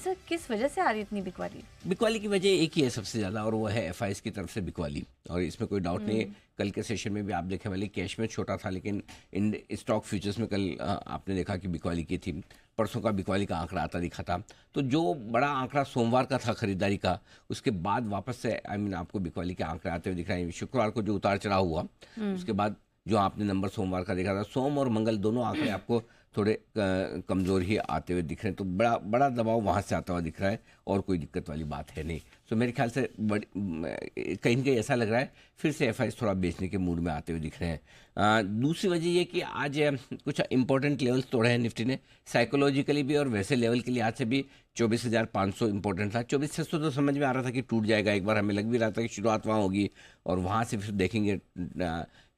Sir किस वजह से आ रही है इतनी बिकवाली? बिकवाली की वजह एक ही है सबसे ज़्यादा, और वो है एफआईएस की तरफ से बिकवाली, और इसमें कोई डाउट नहीं है। कल के सेशन में भी आप देखे वाले कैश में छोटा था, लेकिन इन स्टॉक फ्यूचर्स में कल आपने देखा कि बिकवाली की थी। परसों का बिकवाली का आंकड़ा आता दिखा था, तो जो बड़ा आंकड़ा सोमवार का था खरीदारी का, उसके बाद वापस से आपको बिकवाली के आंकड़े आते हुए दिख रहे हैं। शुक्रवार को जो उतार चढ़ाव हुआ, उसके बाद जो आपने नंबर सोमवार का देखा था, सोम और मंगल दोनों आंकड़े आपको थोड़े कमज़ोर ही आते हुए दिख रहे हैं, तो बड़ा बड़ा दबाव वहाँ से आता हुआ दिख रहा है, और कोई दिक्कत वाली बात है नहीं। तो मेरे ख्याल से कहीं न कहीं ऐसा लग रहा है फिर से एफआईएस थोड़ा बेचने के मूड में आते हुए दिख रहे हैं। दूसरी वजह ये कि आज कुछ इंपॉर्टेंट लेवल्स तोड़े हैं निफ्टी ने, साइकोलॉजिकली भी और वैसे लेवल के लिए। आज से भी 24,500 इंपॉर्टेंट था, 24,600 तो समझ में आ रहा था कि टूट जाएगा एक बार, हमें लग भी रहा था कि शुरुआत वहाँ होगी और वहाँ से फिर देखेंगे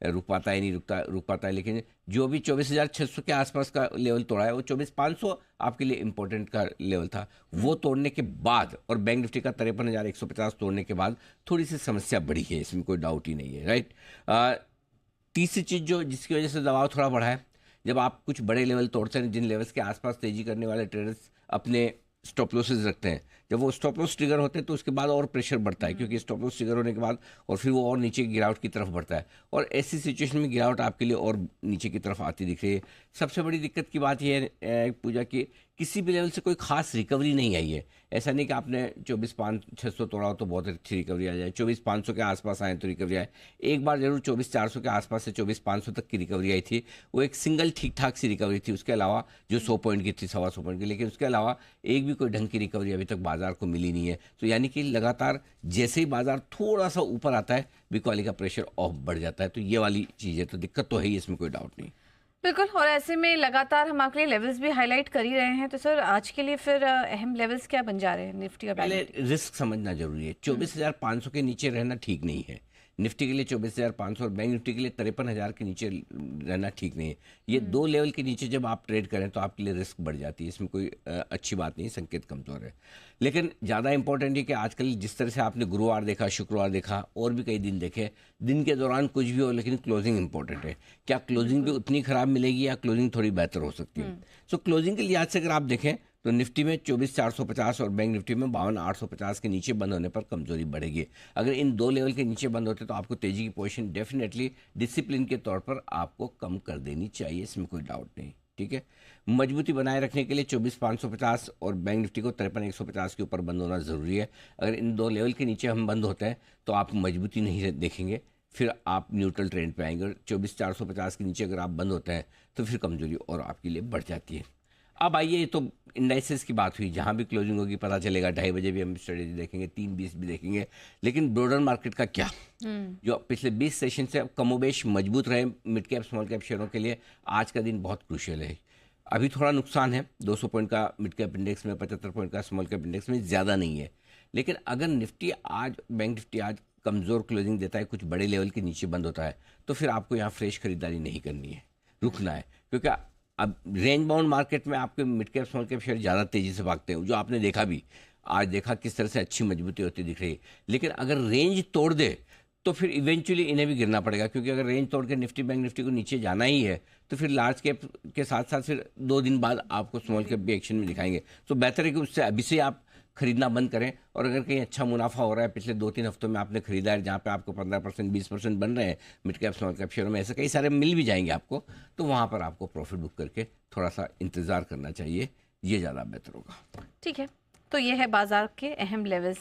रुक पाता है नहीं रुक पाता है, लेकिन जो भी 24,600 के आसपास का लेवल तोड़ा है, वो 24,500 आपके लिए इंपॉर्टेंट का लेवल था। वो तोड़ने के बाद और बैंक निफ्टी का 53,150 तोड़ने के बाद थोड़ी सी समस्या बढ़ी है, इसमें कोई डाउट ही नहीं है, राइट। तीसरी चीज़ जो जिसकी वजह से दबाव थोड़ा बढ़ा है, जब आप कुछ बड़े लेवल तोड़ते हैं, जिन लेवल्स के आसपास तेजी करने वाले ट्रेडर्स अपने स्टॉप लॉसेस रखते हैं, जब वो स्टॉप लॉस ट्रिगर होते हैं तो उसके बाद और प्रेशर बढ़ता है, क्योंकि स्टॉप लॉस ट्रिगर होने के बाद और फिर वो और नीचे गिरावट की तरफ बढ़ता है, और ऐसी सिचुएशन में गिरावट आपके लिए और नीचे की तरफ आती दिख रही है। सबसे बड़ी दिक्कत की बात यह है पूजा की, किसी भी लेवल से कोई खास रिकवरी नहीं आई है। ऐसा नहीं कि आपने 24,600 तोड़ा हो तो बहुत अच्छी रिकवरी आ जाए, 24,500 के आसपास आए तो रिकवरी आए। एक बार जरूर 24,400 के आसपास से 24,500 तक की रिकवरी आई थी, वो एक सिंगल ठीक ठाक सी रिकवरी थी, उसके अलावा जो 100 पॉइंट की थी, 125 पॉइंट की, लेकिन उसके अलावा एक भी कोई ढंग की रिकवरी अभी तक बाजार को मिली नहीं है। तो यानी कि लगातार जैसे ही बाजार थोड़ा सा ऊपर आता है, बिकवाली का प्रेशर ऑफ बढ़ जाता है। तो ये वाली चीज़ है, तो दिक्कत तो है ही, इसमें कोई डाउट नहीं। बिल्कुल, और ऐसे में लगातार हम आपके लिए लेवल्स भी हाईलाइट कर ही रहे हैं, तो सर आज के लिए फिर अहम लेवल्स क्या बन जा रहे हैं निफ्टी और बैंक पहले निफ्टी? रिस्क समझना जरूरी है। 24,500 के नीचे रहना ठीक नहीं है। निफ्टी के लिए 24,500 और बैंक निफ्टी के लिए 53,000 के नीचे रहना ठीक नहीं है। ये दो लेवल के नीचे जब आप ट्रेड करें तो आपके लिए रिस्क बढ़ जाती है, इसमें कोई अच्छी बात नहीं, संकेत कमजोर है। लेकिन ज़्यादा इंपॉर्टेंट है कि आजकल जिस तरह से आपने गुरुवार देखा, शुक्रवार देखा, और भी कई दिन देखे, दिन के दौरान कुछ भी हो, लेकिन क्लोजिंग इंपॉर्टेंट है। क्या क्लोजिंग भी उतनी खराब मिलेगी या क्लोजिंग थोड़ी बेहतर हो सकती है? सो क्लोजिंग के लिहाज से अगर आप देखें तो निफ्टी में 24,450 और बैंक निफ्टी में 52,850 के नीचे बंद होने पर कमजोरी बढ़ेगी। अगर इन दो लेवल के नीचे बंद होते तो आपको तेजी की पोजीशन डेफिनेटली डिसिप्लिन के तौर पर आपको कम कर देनी चाहिए, इसमें कोई डाउट नहीं, ठीक है। मजबूती बनाए रखने के लिए 24,550 और बैंक निफ्टी को 53,150 के ऊपर बंद होना ज़रूरी है। अगर इन दो लेवल के नीचे हम बंद होते हैं तो आप मजबूती नहीं देखेंगे, फिर आप न्यूट्रल ट्रेंड पे आएंगे। और 24,450 के नीचे अगर आप बंद होते हैं तो फिर कमजोरी और आपके लिए बढ़ जाती है। अब आइए, तो इंडाइसेस की बात हुई, जहां भी क्लोजिंग होगी पता चलेगा। 2:30 बजे भी हम स्ट्रेटेजी देखेंगे, 3:20 भी देखेंगे। लेकिन ब्रॉडर मार्केट का क्या, जो पिछले 20 सेशन से कमोबेश मजबूत रहे मिड कैप स्मॉल कैप शेयरों के लिए, आज का दिन बहुत क्रूशियल है। अभी थोड़ा नुकसान है, 200 पॉइंट का मिड कैप इंडेक्स में, 75 पॉइंट का स्मॉल कैप इंडेक्स में, ज़्यादा नहीं है। लेकिन अगर निफ्टी आज, बैंक निफ्टी आज कमज़ोर क्लोजिंग देता है, कुछ बड़े लेवल के नीचे बंद होता है, तो फिर आपको यहाँ फ्रेश खरीदारी नहीं करनी है, रुकना है। क्योंकि अब रेंज बाउंड मार्केट में आपके mid cap small cap share ज़्यादा तेज़ी से भागते हैं, जो आपने देखा भी, आज देखा किस तरह से अच्छी मजबूती होती दिख रही है। लेकिन अगर रेंज तोड़ दे तो फिर इवेंचुअली इन्हें भी गिरना पड़ेगा, क्योंकि अगर रेंज तोड़ के निफ्टी बैंक निफ्टी को नीचे जाना ही है तो फिर लार्ज कैप के साथ साथ फिर 2 दिन बाद आपको स्मॉल कैप भी एक्शन में दिखाएंगे। तो बेहतर है कि उससे अभी से आप खरीदना बंद करें। और अगर कहीं अच्छा मुनाफा हो रहा है, पिछले 2-3 हफ्तों में आपने खरीदा है जहाँ पे आपको 15% 20% बन रहे हैं मिड कैप स्मॉल कैप शेयरों में, ऐसे कई सारे मिल भी जाएंगे आपको, तो वहाँ पर आपको प्रॉफिट बुक करके थोड़ा सा इंतज़ार करना चाहिए, ये ज़्यादा बेहतर होगा। ठीक है, तो ये है बाजार के अहम लेवल्स